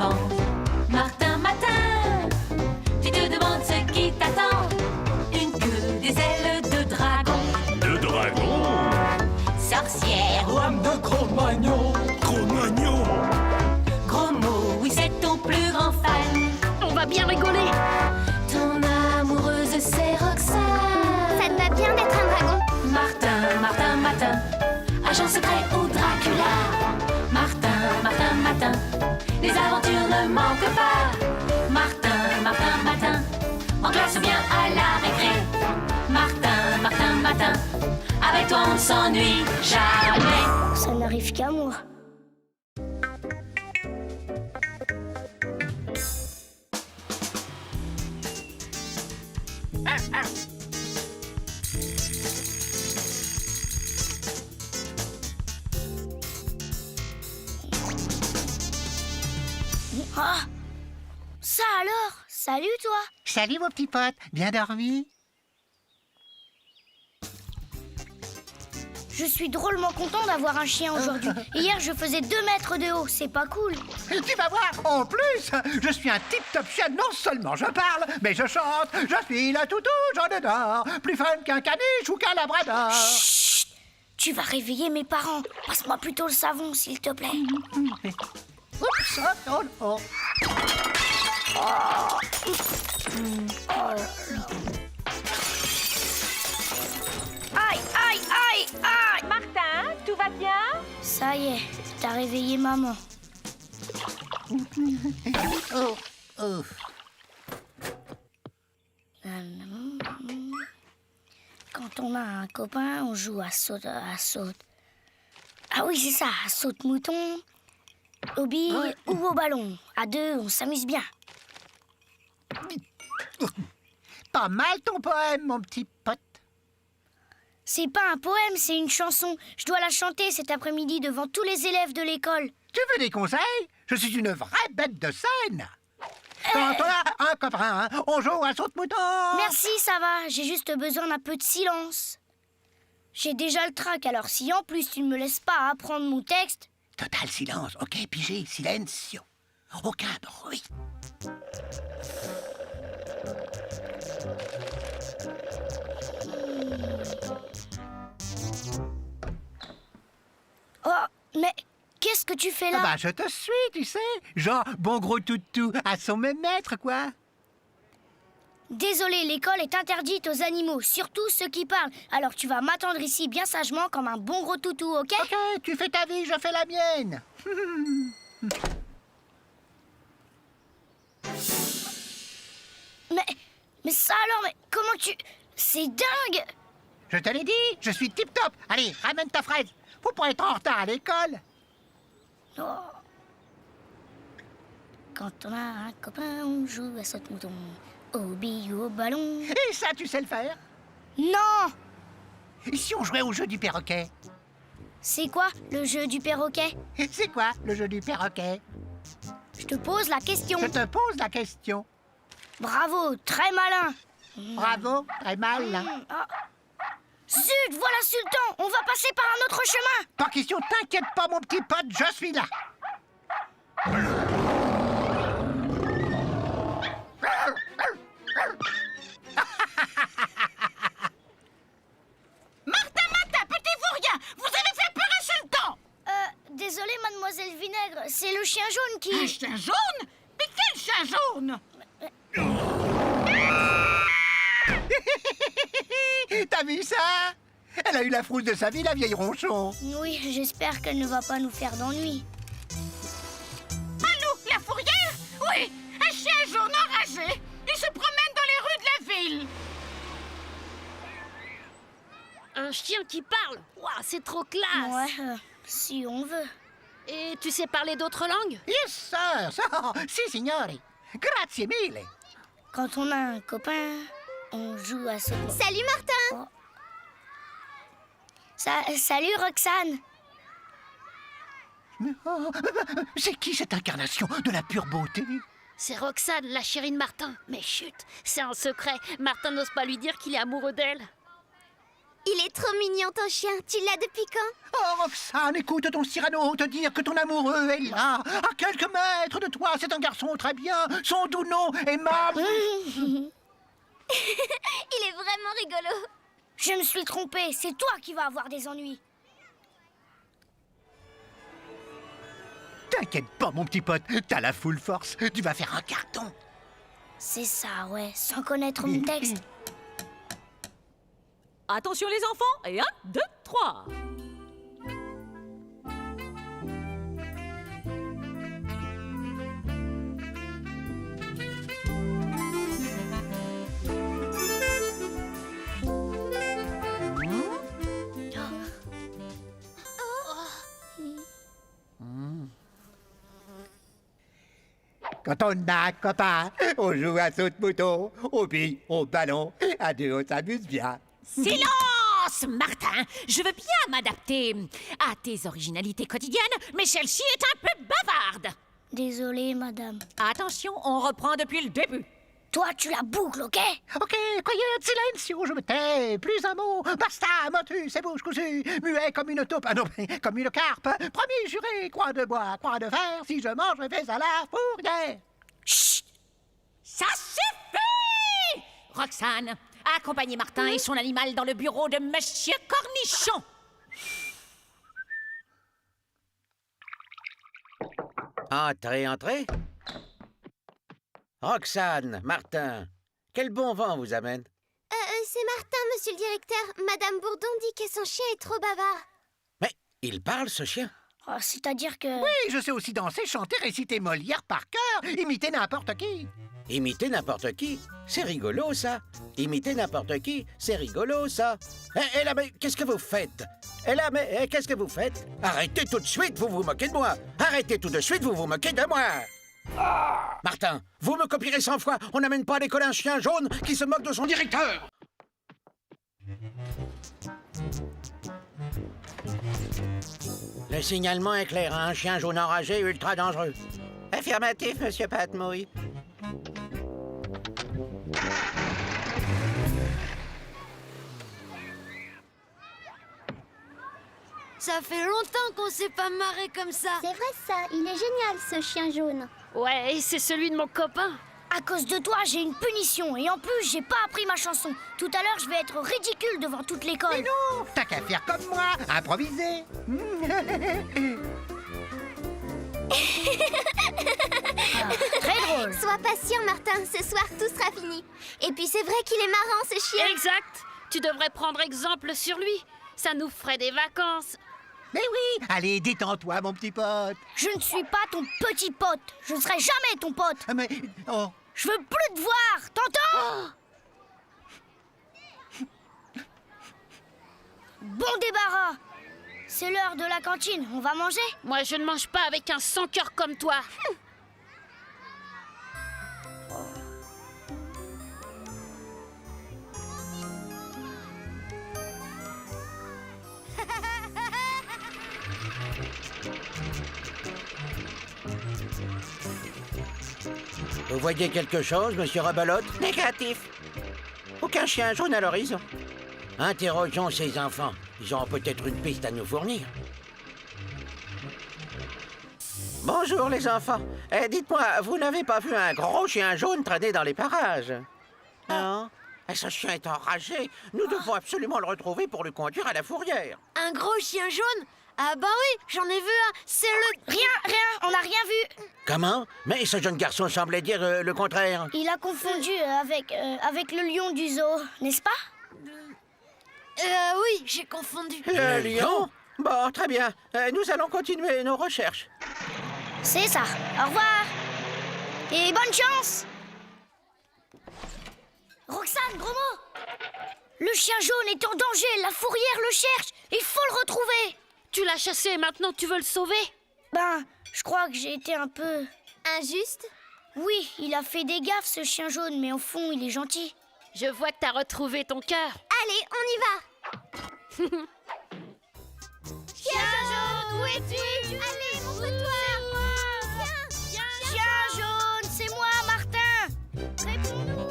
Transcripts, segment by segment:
avant. Martin, Martin, tu te demandes ce qui t'attend. Une queue, des ailes de dragon. De dragon? Sorcière ou homme de Cro-Magnon. Cro-Magnon? Gros mot, oui c'est ton plus grand fan. On va bien rigoler. Ton amoureuse c'est Roxane. Ça te va bien d'être un dragon. Martin, Martin, Martin, agent secret ou Dracula. Martin, Martin, Martin, les aventures ne manquent pas. Martin, Martin, Martin, en classe ou bien à la récré. Martin, Martin, Martin, avec toi on ne s'ennuie jamais. Ça n'arrive qu'à moi. Ah! Ça alors? Salut toi! Salut mon petit pote, bien dormi? Je suis drôlement content d'avoir un chien aujourd'hui. Hier, je faisais 2 mètres de haut, c'est pas cool. Tu vas voir, en plus, je suis un tip-top chien. Non seulement je parle, mais je chante. Je suis la toutou, j'en adore. Plus fun qu'un caniche ou qu'un labrador. Chut! Tu vas réveiller mes parents. Passe-moi plutôt le savon, s'il te plaît. Oups, oh, oh, oh. Aïe, aïe, aïe, aïe! Martin, tout va bien? Ça y est, t'as réveillé maman. Oh, oh. Quand on a un copain, on joue à saute, à saute. Ah oui, c'est ça, à saute-mouton, au billes ou au ballon. À 2, on s'amuse bien. Pas mal ton poème, mon petit pote. C'est pas un poème, c'est une chanson. Je dois la chanter cet après-midi devant tous les élèves de l'école. Tu veux des conseils? Je suis une vraie bête de scène. Quand on a un copain, on joue à saute-mouton. Merci, ça va. J'ai juste besoin d'un peu de silence. J'ai déjà le trac, alors si en plus tu ne me laisses pas apprendre mon texte... Total silence, ok, pigé, silencio. Aucun bruit. Oh, mais qu'est-ce que tu fais là? Ah bah, je te suis, tu sais. Genre, bon gros toutou, à son même maître, quoi. Désolé, l'école est interdite aux animaux, surtout ceux qui parlent. Alors tu vas m'attendre ici bien sagement comme un bon gros toutou, ok? Ok, tu fais ta vie, je fais la mienne. Mais ça alors, mais comment tu... C'est dingue! Je te l'ai dit, je suis tip-top. Allez, ramène ta fraise. Faut pas être en retard à l'école. Oh. Quand on a un copain, on joue à saute-mouton, au billes ou au ballon. Et ça, tu sais le faire? Non! Et si on jouait au jeu du perroquet? C'est quoi le jeu du perroquet? C'est quoi, le jeu du perroquet? Je te pose la question. Je te pose la question. Bravo, très malin. Bravo, très mal. Ah. Zut, voilà Sultan, on va passer par un autre chemin. Pas question, t'inquiète pas, mon petit pote, je suis là. Martin, Martin, petit vaurien, vous avez fait peur à Sultan. Désolée, mademoiselle Vinaigre, c'est le chien jaune qui... Un chien jaune? Mais quel chien jaune? T'as vu ça? Elle a eu la frousse de sa vie, la vieille ronchon. Oui, j'espère qu'elle ne va pas nous faire d'ennui. Allô, la fourrière? Oui, un chien jaune enragé. Il se promène dans les rues de la ville. Un chien qui parle? Ouah, c'est trop classe! Ouais, si on veut. Et tu sais parler d'autres langues? Yes, sir. Si, signore. Grazie mille. Quand on a un copain, on joue à ce... Salut Martin! Salut Roxane! Oh, c'est qui cette incarnation de la pure beauté? C'est Roxane, la chérie de Martin. Mais chut, c'est un secret. Martin n'ose pas lui dire qu'il est amoureux d'elle. Il est trop mignon ton chien. Tu l'as depuis quand? Oh, Roxane, écoute ton Cyrano te dire que ton amoureux est là, à quelques mètres de toi. C'est un garçon très bien. Son doux nom est Mam. Il est vraiment rigolo. Je me suis trompée, c'est toi qui vas avoir des ennuis. T'inquiète pas, mon petit pote, t'as la full force. Tu vas faire un carton. C'est ça, ouais, sans connaître mon texte. Attention les enfants, et 1, 2, 3. Quand on a un copain, on joue à saute-mouton, au billes, au ballon. À deux, on s'amuse bien. Silence, Martin. Je veux bien m'adapter à tes originalités quotidiennes, mais celle-ci est un peu bavarde. Désolée, madame. Attention, on reprend depuis le début. Toi, tu la boucles, ok? Ok, quiet, silencio, je me tais. Plus un mot, basta, motus et bouche cousue. Muet comme une taupe, ah non, comme une carpe. Promis, juré, croix de bois, croix de fer. Si je mange, je vais à la fourrière. Chut! Ça suffit! Roxane, accompagnez Martin et son animal dans le bureau de Monsieur Cornichon. Entrez, entrez. Roxane, Martin, quel bon vent vous amène? C'est Martin, monsieur le directeur. Madame Bourdon dit que son chien est trop bavard. Mais il parle, ce chien? Oh, c'est-à-dire que... Oui, je sais aussi danser, chanter, réciter Molière par cœur, imiter n'importe qui. Imiter n'importe qui, c'est rigolo, ça. Imiter n'importe qui, c'est rigolo, ça. Eh là, mais qu'est-ce que vous faites? Eh là, mais qu'est-ce que vous faites? Arrêtez tout de suite, vous vous moquez de moi. Arrêtez tout de suite, vous vous moquez de moi. Martin, vous me copierez 100 fois. On n'amène pas à l'école un chien jaune qui se moque de son directeur. Le signalement est clair, un chien jaune enragé ultra dangereux. Affirmatif, monsieur Patmouille. Ça fait longtemps qu'on s'est pas marré comme ça. C'est vrai ça, il est génial ce chien jaune. Ouais, c'est celui de mon copain. À cause de toi, j'ai une punition. Et en plus, j'ai pas appris ma chanson. Tout à l'heure, je vais être ridicule devant toute l'école. Mais non, t'as qu'à faire comme moi, improviser. Très drôle. Sois patient Martin, ce soir tout sera fini. Et puis c'est vrai qu'il est marrant ce chien. Exact. Tu devrais prendre exemple sur lui. Ça nous ferait des vacances. Mais oui, allez, détends-toi, mon petit pote. Je ne suis pas ton petit pote. Je ne serai jamais ton pote. Mais, oh, Je veux plus te voir, t'entends? Bon débarras. C'est l'heure de la cantine, on va manger? Moi, je ne mange pas avec un sans-cœur comme toi. Vous voyez quelque chose, monsieur Rebalote? Négatif. Aucun chien jaune à l'horizon. Interrogeons ces enfants. Ils auront peut-être une piste à nous fournir. Bonjour les enfants. Dites-moi, vous n'avez pas vu un gros chien jaune traîner dans les parages? Non? Ce chien est enragé. Nous devons absolument le retrouver pour le conduire à la fourrière. Un gros chien jaune? Ah bah oui, j'en ai vu un. C'est le... Rien, on n'a rien vu. Comment? Mais ce jeune garçon semblait dire le contraire. Il a confondu avec le lion du zoo, n'est-ce pas? Oui, j'ai confondu. Le lion? Bon, très bien. Nous allons continuer nos recherches. C'est ça. Au revoir. Et bonne chance. Roxane, gros mot. Le chien jaune est en danger. La fourrière le cherche. Il faut le retrouver. Tu l'as chassé et maintenant tu veux le sauver? Ben, je crois que j'ai été un peu... Injuste? Oui, il a fait des gaffes, ce chien jaune, mais au fond, il est gentil. Je vois que t'as retrouvé ton cœur. Allez, on y va. Chien jaune, où es-tu? Allez, montre-toi. Chien jaune, c'est moi, Martin. Réponds-nous.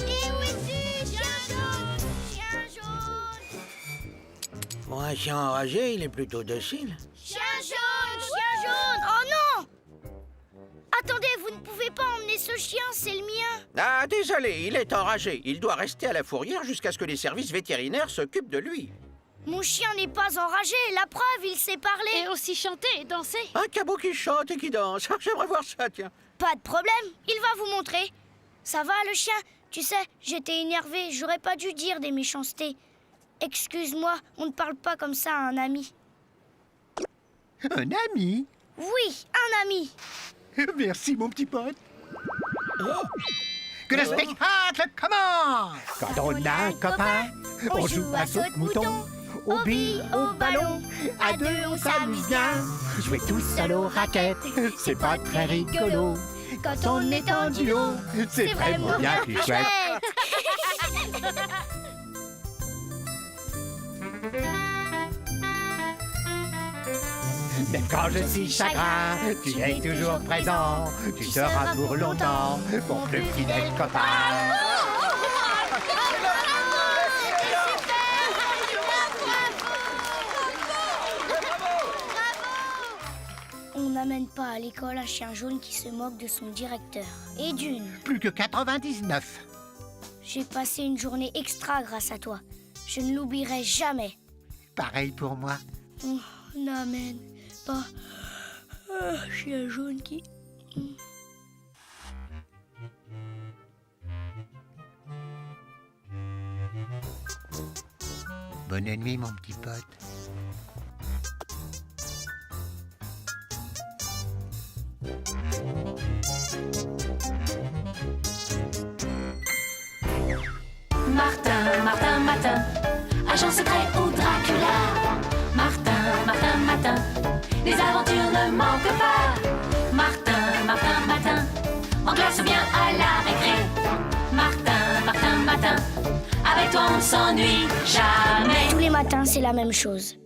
Et où es-tu, chien jaune? Chien jaune. Pour un chien enragé, il est plutôt docile. Chien jaune! Chien jaune! Oh non! Attendez, vous ne pouvez pas emmener ce chien, c'est le mien. Ah, désolé, il est enragé. Il doit rester à la fourrière jusqu'à ce que les services vétérinaires s'occupent de lui. Mon chien n'est pas enragé, la preuve, il sait parler. Et aussi chanter et danser. Un cabot qui chante et qui danse. J'aimerais voir ça, tiens. Pas de problème, il va vous montrer. Ça va, le chien? Tu sais, j'étais énervée, j'aurais pas dû dire des méchancetés. Excuse-moi, on ne parle pas comme ça à un ami. Un ami? Oui, un ami. Merci, mon petit pote. Que le spectacle commence! Quand on a un copain, on joue à saute-mouton, au billes, au ballon, à deux on s'amuse bien. Jouer tout seul aux raquettes, c'est pas très rigolo. Quand on est en duo, c'est vraiment bien plus chouette. Même quand je suis chagrin, tu es toujours présent. Tu seras pour longtemps mon plus fidèle copain. On n'amène pas à l'école un chien jaune qui se moque de son directeur. Et d'une. Plus que 99. J'ai passé une journée extra grâce à toi. Je ne l'oublierai jamais. Pareil pour moi. Oh, n'amène pas un chien jaune qui... Bonne nuit, mon petit pote. Martin, Martin, Matin, agent secret ou Dracula. Martin, Martin, Matin, les aventures ne manquent pas. Martin, Martin, Matin, en classe ou bien à la récré. Martin, Martin, Matin, avec toi on ne s'ennuie jamais. Tous les matins, c'est la même chose.